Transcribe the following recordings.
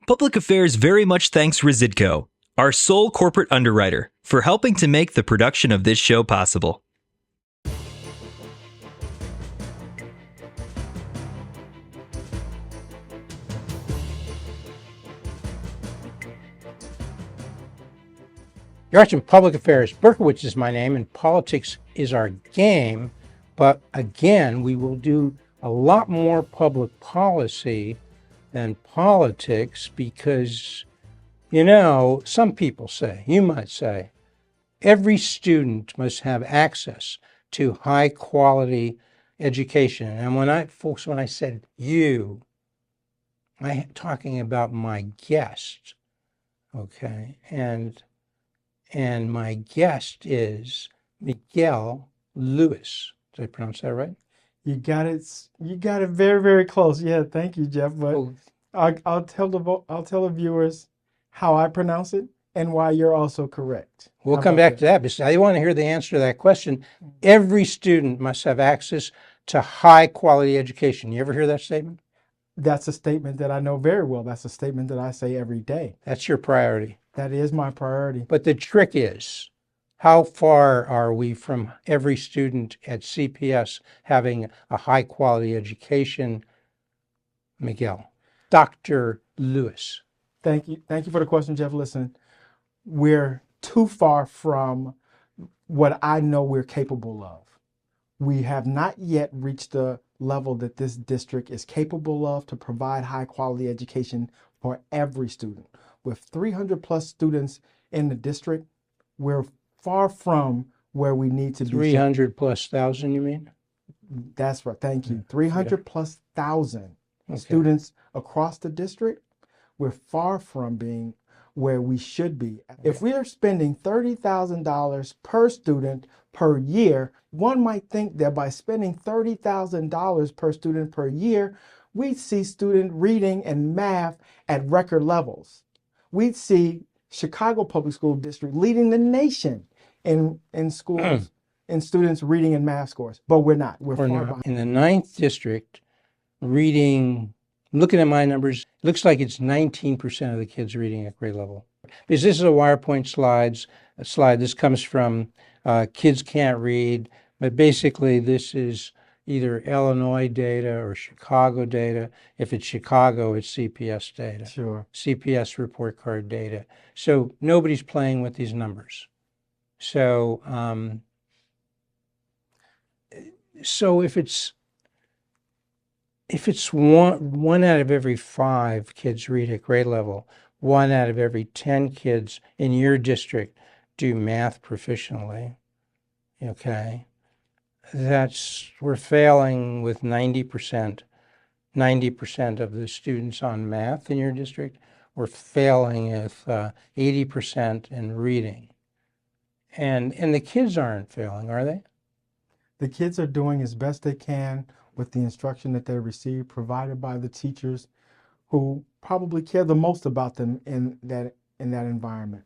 Public Affairs very much thanks Residco, our sole corporate underwriter, for helping to make the production of this show possible. You're watching Public Affairs. Berkowitz is my name, and politics is our game. But again, we will do a lot more public policy than politics because, you know, some people say, you might say, every student must have access to high quality education. And when I said you, I'm talking about my guest, okay? And my guest is Miquel Lewis. Did I pronounce that right? You got it. You got it very, very close. Yeah, thank you, Jeff. But I'll tell the viewers how I pronounce it and why you're also correct. We'll come back to that, but I want to hear the answer to that question. Every student must have access to high quality education. You ever hear that statement? That's a statement that I know very well. That's a statement that I say every day. That's your priority. That is my priority. But the trick is, how far are we from every student at CPS having a high quality education? Miquel, Dr. Lewis. Thank you. Thank you for the question, Jeff. Listen, we're too far from what I know we're capable of. We have not yet reached the level that this district is capable of to provide high quality education for every student. With 300 plus students in the district, we're far from where we need to be. 300 plus thousand, you mean? That's right. Thank you. 300 plus thousand students across the district. We're far from being where we should be. If we are spending $30,000 per student per year, one might think that by spending $30,000 per student per year, we'd see student reading and math at record levels. We'd see Chicago Public School District leading the nation in schools, in students' reading and math scores, but we're not. We're far behind. In the 9th district, reading, looking at my numbers, it looks like it's 19% of the kids reading at grade level. Because this is a WirePoint slide. This comes from Kids Can't Read, but basically this is either Illinois data or Chicago data. If it's Chicago, it's CPS data. Sure. CPS report card data. So nobody's playing with these numbers. So if it's one out of every 5 kids read at grade level, 1 out of every 10 kids in your district do math proficiently, okay, we're failing with 90% of the students on math in your district. We're failing with 80% in reading. And the kids aren't failing, are they? The kids are doing as best they can with the instruction that they receive, provided by the teachers who probably care the most about them in that environment.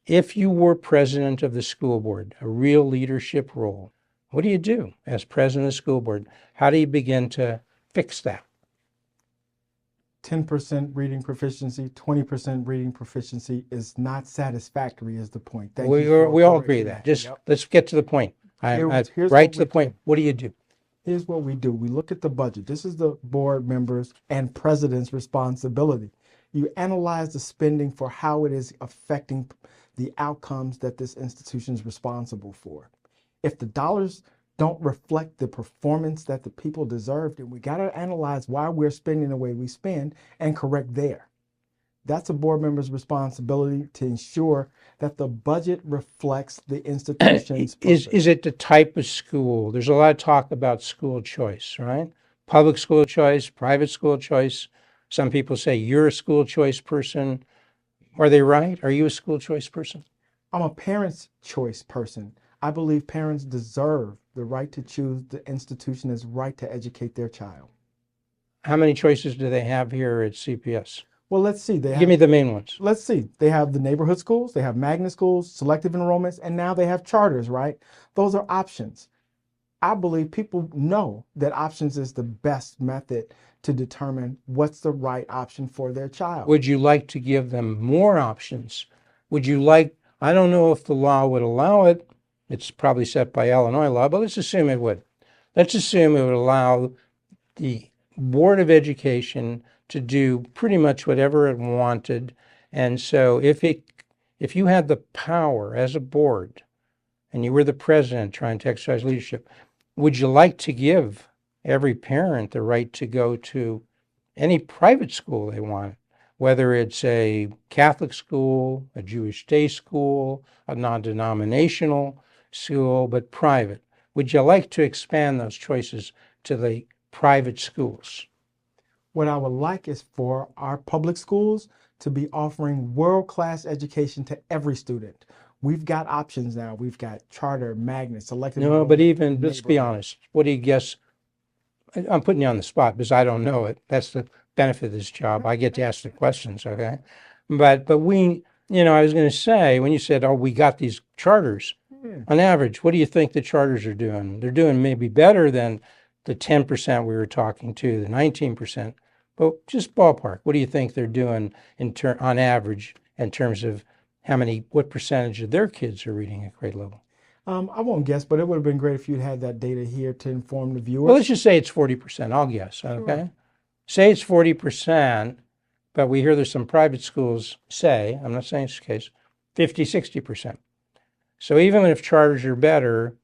If you were president of the school board, a real leadership role, what do you do as president of the school board? How do you begin to fix that? 10% reading proficiency, 20% reading proficiency is not satisfactory is the point. We all agree that. Just let's get to the point. Right to the point. What do you do? Here's what we do. We look at the budget. This is the board members and president's responsibility. You analyze the spending for how it is affecting the outcomes that this institution is responsible for. If the dollars don't reflect the performance that the people deserve, then we got to analyze why we're spending the way we spend and correct there. That's a board member's responsibility to ensure that the budget reflects the institution's purpose. Is it the type of school? There's a lot of talk about school choice, right? Public school choice, private school choice. Some people say you're a school choice person. Are they right? Are you a school choice person? I'm a parent's choice person. I believe parents deserve the right to choose the institution as right to educate their child. How many choices do they have here at CPS? Well, let's see. Give me the main ones. Let's see. They have the neighborhood schools, they have magnet schools, selective enrollments, and now they have charters, right? Those are options. I believe people know that options is the best method to determine what's the right option for their child. Would you like to give them more options? Would you like, I don't know if the law would allow it. It's probably set by Illinois law, but let's assume it would. Let's assume it would allow the Board of Education to do pretty much whatever it wanted. And so if you had the power as a board and you were the president trying to exercise leadership, would you like to give every parent the right to go to any private school they want, whether it's a Catholic school, a Jewish day school, a non-denominational school, but private? Would you like to expand those choices to the private schools? What I would like is for our public schools to be offering world-class education to every student. We've got options now. We've got charter, magnet, selective. No, but even, let's be honest, what do you guess? I'm putting you on the spot because I don't know it. That's the benefit of this job. I get to ask the questions, okay? But we, I was going to say, when you said, oh, we got these charters, on average, what do you think the charters are doing? They're doing maybe better than the 10% we were talking to, the 19%. But just ballpark, what do you think they're doing on average in terms of what percentage of their kids are reading at grade level? I won't guess, but it would have been great if you'd had that data here to inform the viewers. Well, let's just say it's 40%. I'll guess, okay? Sure. Say it's 40%, but we hear there's some private schools say, I'm not saying it's the case, 50, 60%. So even if charters are better,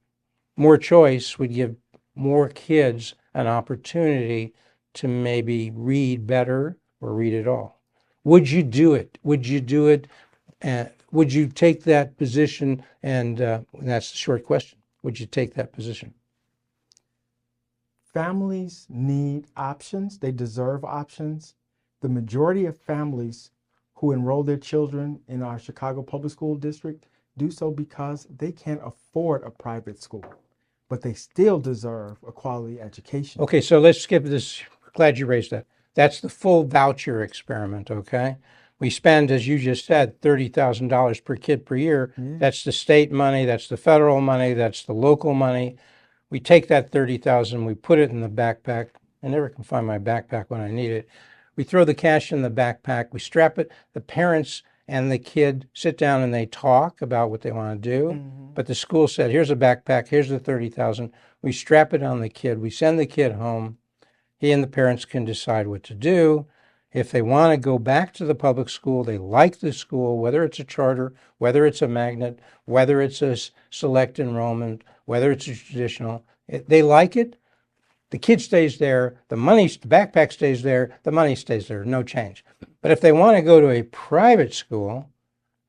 more choice would give more kids an opportunity to maybe read better or read at all. Would you do it? Would you do it? Would you take that position? And that's the short question. Would you take that position? Families need options. They deserve options. The majority of families who enroll their children in our Chicago Public School District do so because they can't afford a private school, but they still deserve a quality education. Okay, so let's skip this. Glad you raised that. That's the full voucher experiment, okay? We spend, as you just said, $30,000 per kid per year. Yeah. That's the state money, that's the federal money, that's the local money. We take that $30,000, we put it in the backpack. I never can find my backpack when I need it. We throw the cash in the backpack, we strap it. The parents and the kid sit down and they talk about what they want to do. Mm-hmm. But the school said, here's a backpack, here's the $30,000. We strap it on the kid, we send the kid home. He and the parents can decide what to do. If they want to go back to the public school, they like the school, whether it's a charter, whether it's a magnet, whether it's a select enrollment, whether it's a traditional, they like it. The kid stays there, the backpack stays there, the money stays there, no change. But if they want to go to a private school,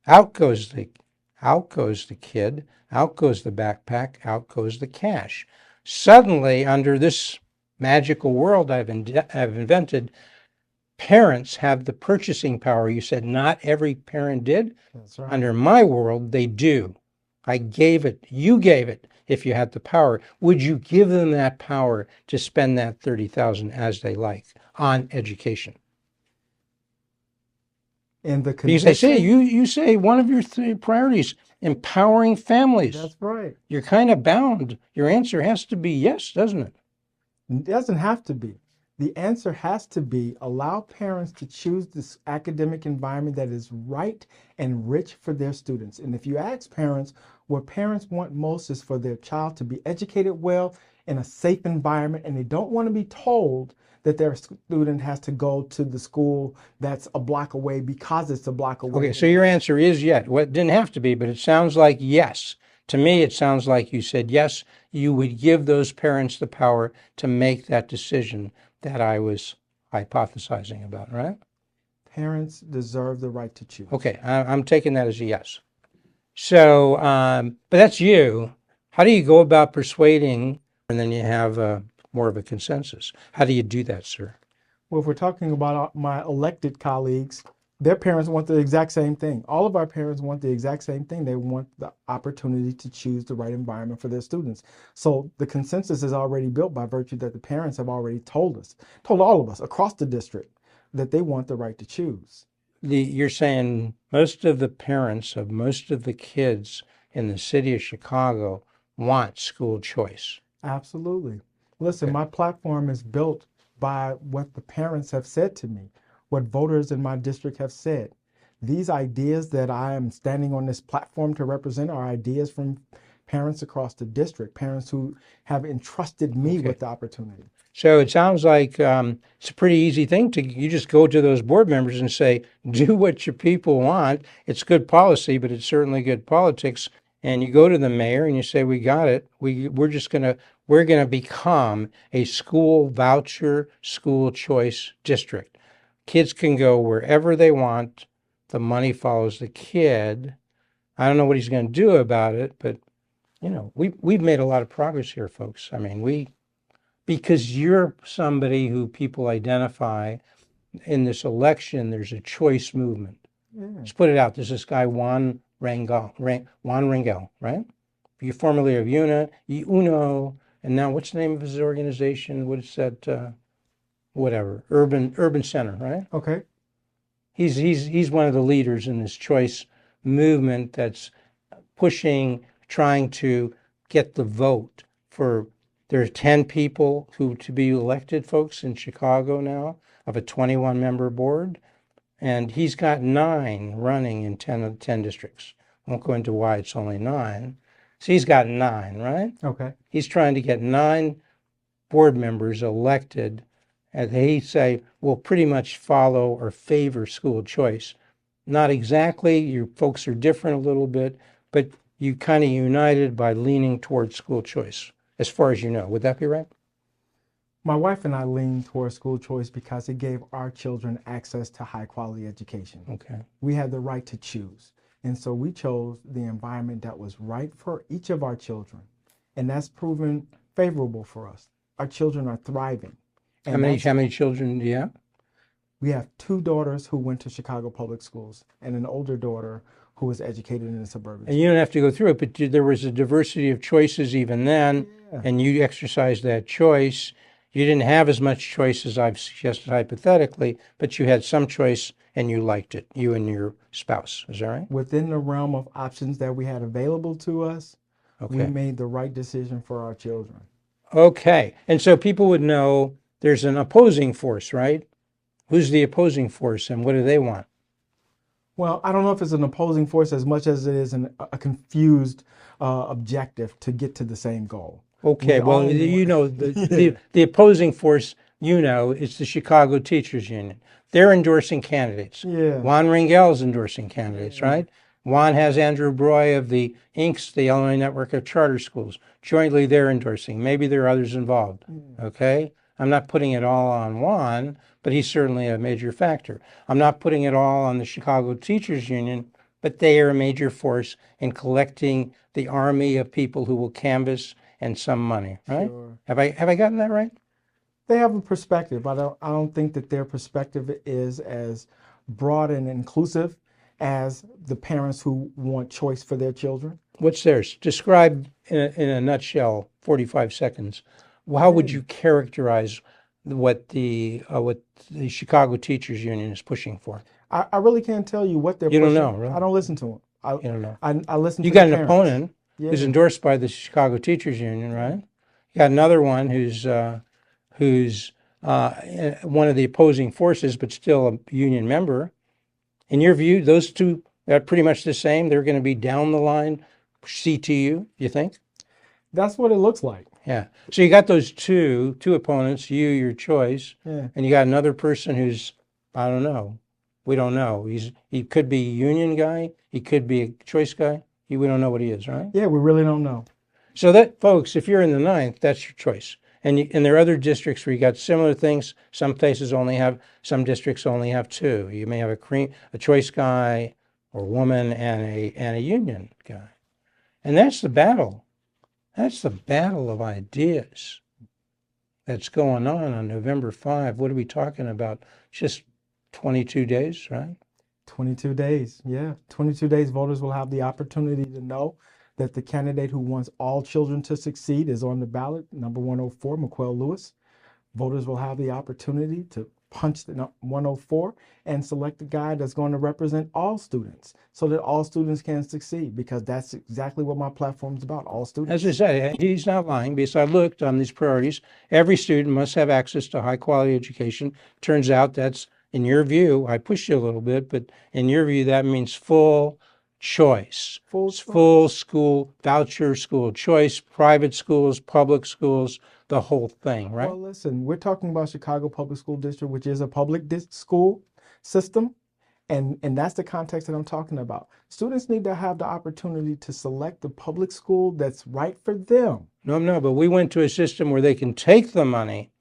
out goes the kid, out goes the backpack, out goes the cash. Suddenly, under this magical world I've invented, parents have the purchasing power. You said not every parent did. That's right. Under my world, they do. I gave it. You gave it. If you had the power, would you give them that power to spend that $30,000 as they like on education? And the because they say you say one of your three priorities, empowering families. That's right. You're kind of bound. Your answer has to be yes, doesn't it? It doesn't have to be. The answer has to be allow parents to choose this academic environment that is right and rich for their students. And if you ask parents, what parents want most is for their child to be educated well in a safe environment, and they don't want to be told that their student has to go to the school that's a block away because it's a block away. Okay, so your answer is yes. Well, it didn't have to be, but it sounds like yes. To me, it sounds like you said yes, you would give those parents the power to make that decision that I was hypothesizing about, right? Parents deserve the right to choose. Okay, I'm taking that as a yes. So, but that's you. How do you go about persuading, and then you have more of a consensus? How do you do that, sir? Well, if we're talking about my elected colleagues, their parents want the exact same thing. All of our parents want the exact same thing. They want the opportunity to choose the right environment for their students. So the consensus is already built by virtue that the parents have already told all of us across the district that they want the right to choose. You're saying most of the parents of most of the kids in the city of Chicago want school choice. Absolutely. Listen, Okay. My platform is built by what the parents have said to me, what voters in my district have said. These ideas that I am standing on this platform to represent are ideas from parents across the district, parents who have entrusted me with the opportunity. So it sounds like it's a pretty easy thing you just go to those board members and say, do what your people want. It's good policy, but it's certainly good politics. And you go to the mayor and you say, we got it. We're going to become a school voucher, school choice district. Kids can go wherever they want. The money follows the kid. I don't know what he's going to do about it, but we've made a lot of progress here, folks. I mean, because you're somebody who people identify in this election, there's a choice movement. Let's put it out. There's this guy, Juan Rangel, right? You're formerly of UNO, and now what's the name of his organization? What is that? Whatever, Urban Center, right? Okay. He's one of the leaders in this choice movement that's trying to get the vote for. There are 10 people to be elected, folks, in Chicago now of a 21-member board, and he's got 9 running in 10 of the 10 districts. Won't go into why it's only 9. So he's got 9, right? Okay. He's trying to get 9 board members elected, and they say will pretty much follow or favor school choice. Not exactly. You folks are different a little bit, but you kind of united by leaning towards school choice, as far as you know. Would that be right? My wife and I lean towards school choice because it gave our children access to high quality education. Okay. We had the right to choose. And so we chose the environment that was right for each of our children. And that's proven favorable for us. Our children are thriving. And How many children do you have? We have 2 daughters who went to Chicago public schools and an older daughter who was educated in the suburbs. And you don't have to go through it, but there was a diversity of choices even then, and you exercised that choice. You didn't have as much choice as I've suggested hypothetically, but you had some choice and you liked it, you and your spouse. Is that right? Within the realm of options that we had available to us, we made the right decision for our children. Okay. And so people would know there's an opposing force, right? Who's the opposing force and what do they want? Well, I don't know if it's an opposing force as much as it is a confused objective to get to the same goal. Okay, well, the opposing force, it's the Chicago Teachers Union. They're endorsing candidates. Yeah. Juan Rangel's endorsing candidates, right? Juan has Andrew Broy of the INCS, the Illinois Network of Charter Schools. Jointly, they're endorsing. Maybe there are others involved, okay? I'm not putting it all on Juan, but he's certainly a major factor. I'm not putting it all on the Chicago Teachers Union, but they are a major force in collecting the army of people who will canvass and some money, right? Sure. Have I gotten that right? They have a perspective. I don't think that their perspective is as broad and inclusive as the parents who want choice for their children. What's theirs? Describe in a nutshell, 45 seconds. How would you characterize what the Chicago Teachers Union is pushing for? I really can't tell you what they're pushing. You don't know, right? I don't listen to them. You don't know. I listen to You got the an parents. opponent who's endorsed by the Chicago Teachers Union, right? You got another one who's one of the opposing forces, but still a union member. In your view, those two are pretty much the same. They're going to be down the line CTU, you think? That's what it looks like. Yeah. So you got those two opponents, your choice, Yeah. and you got another person who's, I don't know. We don't know. He could be a union guy. He could be a choice guy. We don't know what he is, right? Yeah, we really don't know. So that, folks, if you're in the 9th, that's your choice. And there are other districts where you got similar things. Some districts only have 2. You may have a choice guy or woman and a union guy. And that's the battle. That's the battle of ideas that's going on November 5. What are we talking about? Just 22 days, right? 22 days, yeah. 22 days, voters will have the opportunity to know that the candidate who wants all children to succeed is on the ballot, number 104, Miquel Lewis. Voters will have the opportunity to punch the 104 and select a guide that's going to represent all students so that all students can succeed, because that's exactly what my platform is about, all students. As I said, he's not lying because I looked on these priorities. Every student must have access to high quality education. Turns out that's, in your view, I pushed you a little bit, but in your view, that means full choice. Full school, voucher school choice, private schools, public schools, the whole thing, right? Well, listen, we're talking about Chicago Public School District, which is a public school system. And that's the context that I'm talking about. Students need to have the opportunity to select the public school that's right for them. No, but we went to a system where they can take the money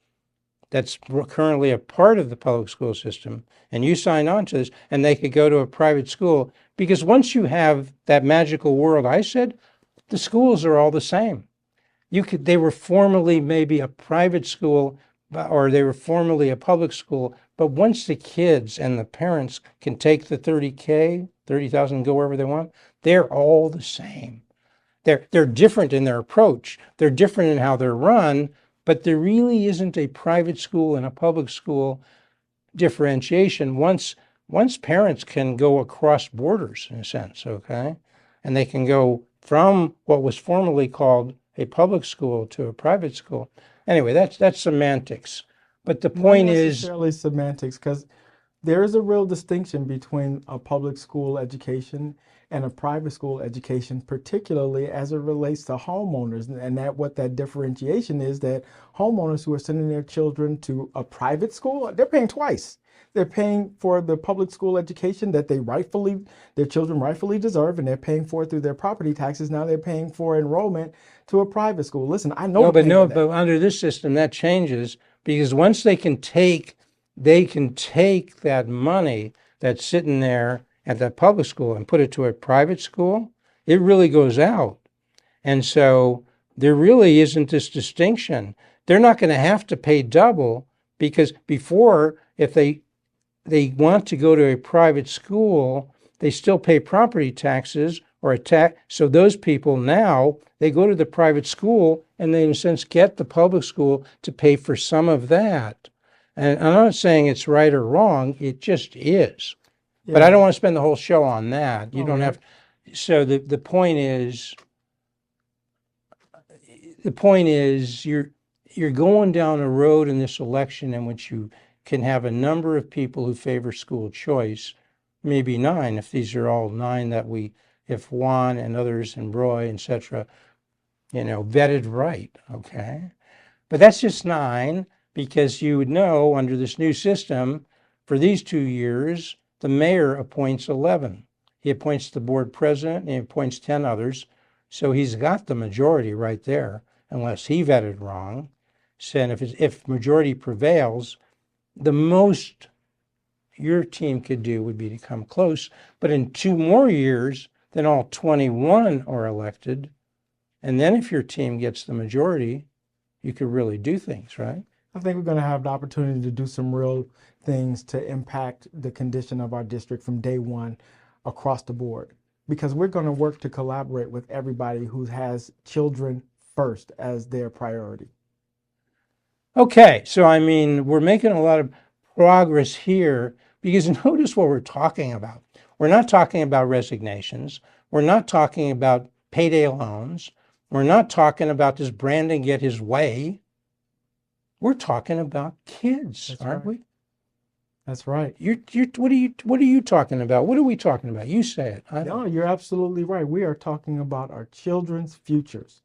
that's currently a part of the public school system, and you sign on to this, and they could go to a private school. Because once you have that magical world, I said, the schools are all the same. They were formerly maybe a private school, or they were formerly a public school, but once the kids and the parents can take the 30,000 and go wherever they want, they're all the same. They're different in their approach. They're different in how they're run, but there really isn't a private school and a public school differentiation once parents can go across borders, in a sense, okay? And they can go from what was formerly called a public school to a private school. Anyway, that's semantics. But the point Not is, necessarily semantics, because there is a real distinction between a public school education and a private school education, particularly as it relates to homeowners. And what that differentiation is, that homeowners who are sending their children to a private school, they're paying twice. They're paying for the public school education that their children rightfully deserve, and they're paying for it through their property taxes. Now they're paying for enrollment to a private school. Listen, I know. But under this system that changes, because once they can take that money that's sitting there at that public school and put it to a private school, it really goes out. And so there really isn't this distinction. They're not going to have to pay double, because before, if they want to go to a private school, they still pay property taxes or a tax. So those people now, they go to the private school and they, in a sense, get the public school to pay for some of that. And I'm not saying it's right or wrong, it just is. Yeah. But I don't want to spend the whole show on that. You don't have. So the point is you're going down a road in this election in which you can have a number of people who favor school choice, maybe 9, if these are all 9 that if Juan and others and Roy, etc., vetted right, okay? But that's just 9, because you would know under this new system, for these 2 years, the mayor appoints 11. He appoints the board president, and he appoints 10 others, so he's got the majority right there, unless he vetted wrong. So, and if majority prevails, the most your team could do would be to come close. But in 2 more years, then all 21 are elected. And then if your team gets the majority, you could really do things, right? I think we're going to have the opportunity to do some real things to impact the condition of our district from day one across the board, because we're going to work to collaborate with everybody who has children first as their priority. Okay, so I mean, we're making a lot of progress here, because notice what we're talking about. We're not talking about resignations. We're not talking about payday loans. We're not talking about this Brandon get his way. We're talking about kids, aren't we? That's right. What are you talking about? What are we talking about? You say it. No, you're absolutely right. We are talking about our children's futures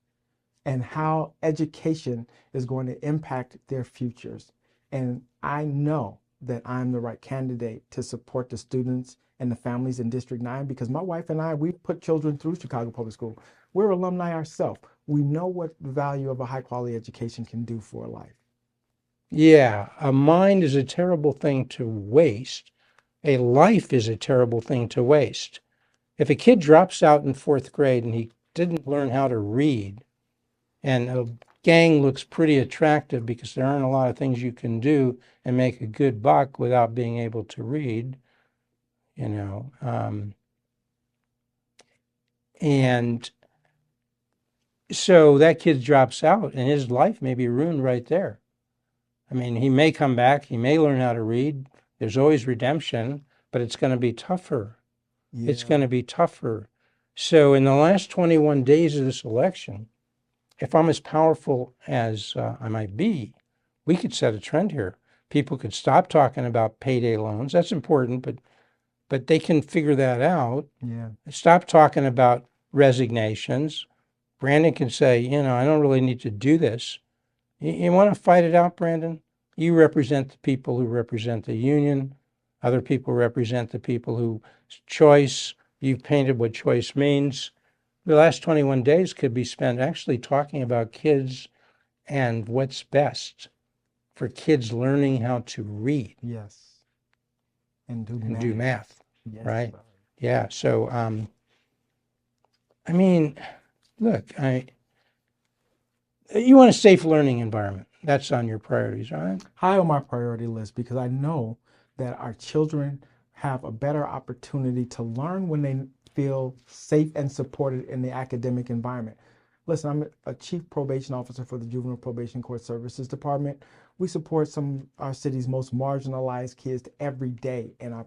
and how education is going to impact their futures. And I know that I'm the right candidate to support the students and the families in District 9, because my wife and I, we put children through Chicago Public School. We're alumni ourselves. We know what the value of a high quality education can do for a life. Yeah, a mind is a terrible thing to waste. A life is a terrible thing to waste. If a kid drops out in 4th grade and he didn't learn how to read, and a gang looks pretty attractive because there aren't a lot of things you can do and make a good buck without being able to read, and so that kid drops out and his life may be ruined right there. I mean, he may come back, he may learn how to read. There's always redemption, but it's going to be tougher. It's Yeah. going to be tougher. So in the last 21 days of this election, if I'm as powerful as I might be, we could set a trend here. People could stop talking about payday loans. That's important, but they can figure that out. Yeah. Stop talking about resignations. Brandon can say, I don't really need to do this. You want to fight it out, Brandon? You represent the people who represent the union. Other people represent the people who choice. You've painted what choice means. The last 21 days could be spent actually talking about kids and what's best for kids learning how to read Yes. And do and math. do math, Yes, right? brother. Yeah. So, I mean, look, you want a safe learning environment. That's on your priorities, right? High on my priority list because I know that our children have a better opportunity to learn when they feel safe and supported in the academic environment. Listen, I'm a chief probation officer for the Juvenile Probation Court Services Department. We support some of our city's most marginalized kids every day, and our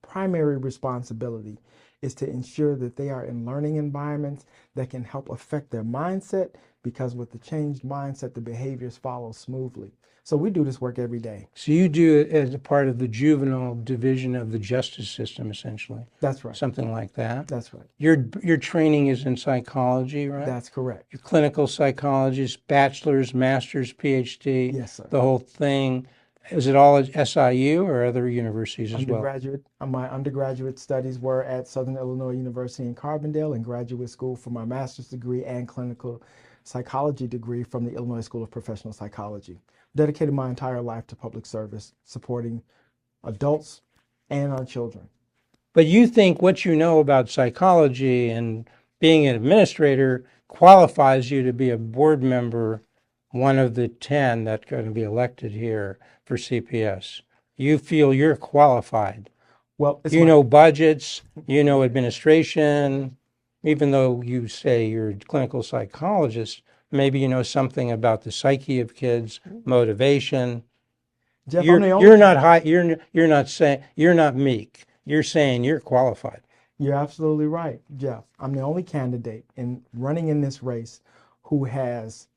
primary responsibility is to ensure that they are in learning environments that can help affect their mindset, because with the changed mindset, the behaviors follow smoothly. So we do this work every day. So you do it as a part of the juvenile division of the justice system, essentially. That's right. Something like that. That's right. Your training is in psychology, right? That's correct. You're clinical psychologist, bachelor's, master's, PhD, Yes, sir. the whole thing. Is it all at SIU or other universities as well? My undergraduate studies were at Southern Illinois University in Carbondale, and graduate school for my master's degree and clinical psychology degree from the Illinois School of Professional Psychology. Dedicated my entire life to public service, supporting adults and our children. But you think what you know about psychology and being an administrator qualifies you to be a board member, one of the 10 that are going to be elected here for CPS. You feel you're qualified. Well, You know budgets, you know administration, even though you say you're a clinical psychologist, maybe you know something about the psyche of kids, motivation. Jeff, You're not high. You're not saying you're not meek. You're saying you're qualified. You're absolutely right, Jeff. I'm the only candidate in running in this race who has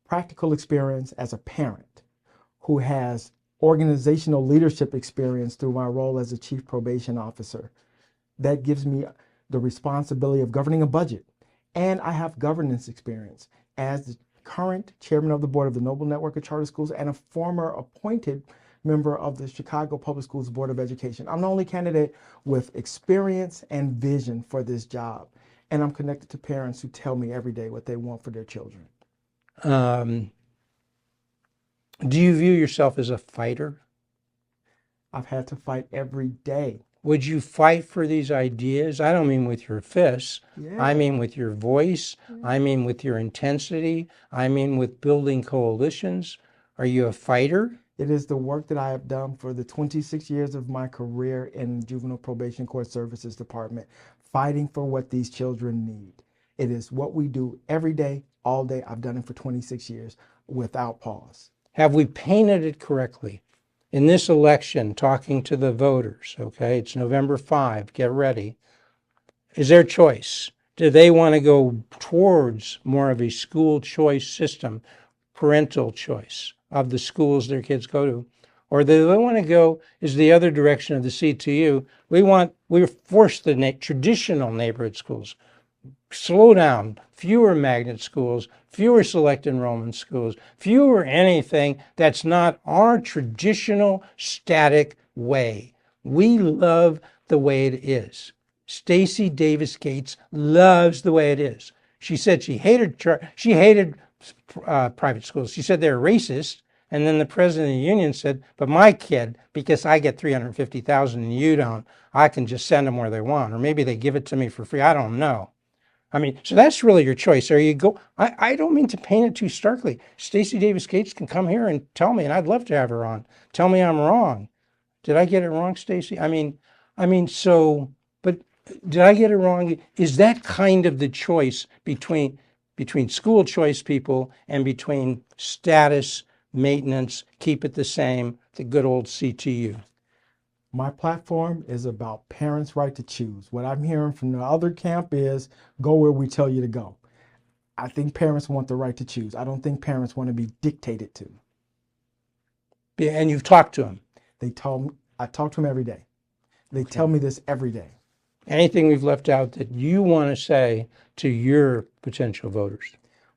practical experience as a parent, who has organizational leadership experience through my role as a chief probation officer. That gives me the responsibility of governing a budget. And I have governance experience as the current chairman of the board of the Noble Network of Charter Schools and a former appointed member of the Chicago Public Schools Board of Education. I'm the only candidate with experience and vision for this job. And I'm connected to parents who tell me every day what they want for their children. Do you view yourself as a fighter? I've had to fight every day. Would you fight for these ideas? I don't mean with your fists. Yeah. I mean with your voice. I mean with your intensity. I mean with building coalitions. Are you a fighter? It is the work that I have done for the 26 years of my career in Juvenile Probation Court Services Department, fighting for what these children need. It is what we do every day, all day. I've done it for 26 years without pause. Have we painted it correctly? In this election, talking to the voters, okay, it's November 5, get ready. Is their choice? Do they want to go towards more of a school choice system, parental choice of the schools their kids go to? Or do they want to go, is the other direction of the CTU, we force the traditional neighborhood schools. Slow down, fewer magnet schools, fewer select enrollment schools, fewer anything that's not our traditional static way. We love the way it is. Stacey Davis Gates loves the way it is. She said she hated private schools. She said they're racist. And then the president of the union said, but my kid, because I get $350,000 and you don't, I can just send them where they want. Or maybe they give it to me for free. I don't know. I mean, so that's really your choice. I don't mean to paint it too starkly. Stacey Davis Gates can come here and tell me, and I'd love to have her on. Tell me I'm wrong. Did I get it wrong, Stacey? But did I get it wrong? Is that kind of the choice between school choice people and between status maintenance, keep it the same, the good old CTU? My platform is about parents' right to choose. What I'm hearing from the other camp is go where we tell you to go. I think parents want the right to choose. I don't think parents want to be dictated to. Yeah, and you've talked to them. I talk to them every day. They tell me this every day. Anything we've left out that you want to say to your potential voters?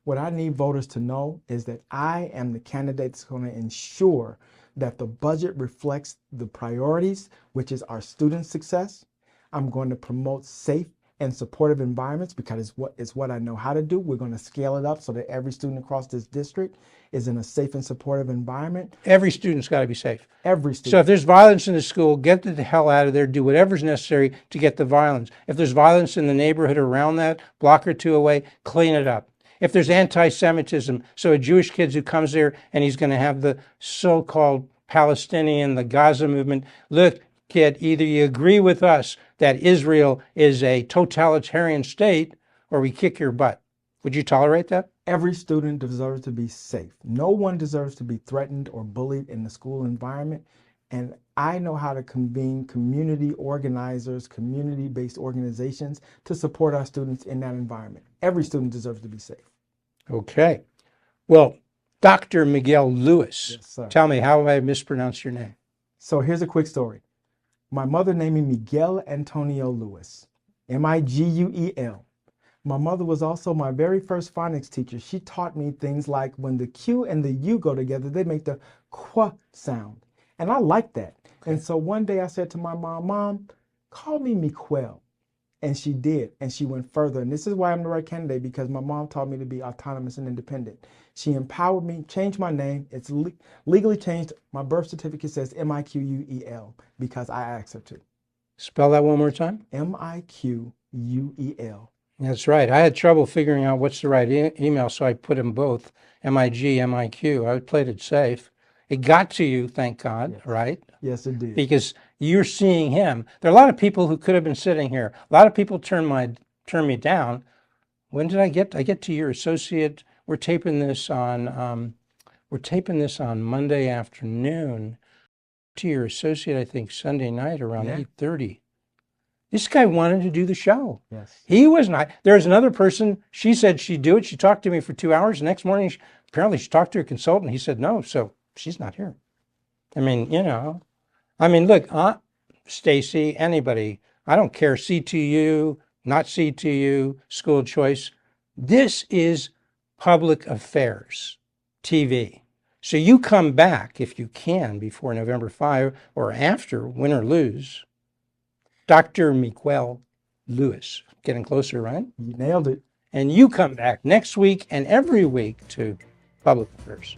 What I need voters to know is that I am the candidate that's going to ensure that the budget reflects the priorities, which is our student success. I'm going to promote safe and supportive environments because it's what I know how to do. We're going to scale it up so that every student across this district is in a safe and supportive environment. Every student's got to be safe. Every student. So if there's violence in the school, get the hell out of there. Do whatever's necessary to get the violence. If there's violence in the neighborhood around that, block or two away, clean it up. If there's anti-Semitism, so a Jewish kid who comes there and he's going to have the so-called Palestinian, the Gaza movement, look, kid, either you agree with us that Israel is a totalitarian state or we kick your butt. Would you tolerate that? Every student deserves to be safe. No one deserves to be threatened or bullied in the school environment. And I know how to convene community organizers, community-based organizations to support our students in that environment. Every student deserves to be safe. Okay. Well, Dr. Miquel Lewis, Yes, sir. Tell me, how have I mispronounced your name? So here's a quick story. My mother named me Miguel Antonio Lewis, Miguel. My mother was also my very first phonics teacher. She taught me things like when the Q and the U go together, they make the qu sound. And I liked that. Okay. And so one day I said to my mom, Mom, call me Miquel. And she did. And she went further. And this is why I'm the right candidate, because my mom taught me to be autonomous and independent. She empowered me, changed my name. It's legally changed. My birth certificate says Miquel because I asked her to. Spell that one more time. Miquel. That's right. I had trouble figuring out what's the right email, so I put them both, MIG, MIQ. I played it safe. It got to you, thank God, yes. Right? Yes, it did. Because you're seeing him. There are a lot of people who could have been sitting here. A lot of people turn me down. When did I get? I get to your associate. We're taping this on Monday afternoon. To your associate, I think Sunday night around 8:30. This guy wanted to do the show. Yes. He was not. There's another person, she said she'd do it. She talked to me for 2 hours. The next morning, apparently she talked to her consultant. He said no, so she's not here. I mean, look, Stacy, anybody, I don't care, CTU, not CTU, school choice. This is public affairs TV. So you come back, if you can, before November 5 or after, win or lose. Dr. Miquel Lewis, getting closer, right? You nailed it. And you come back next week and every week to Public Affairs.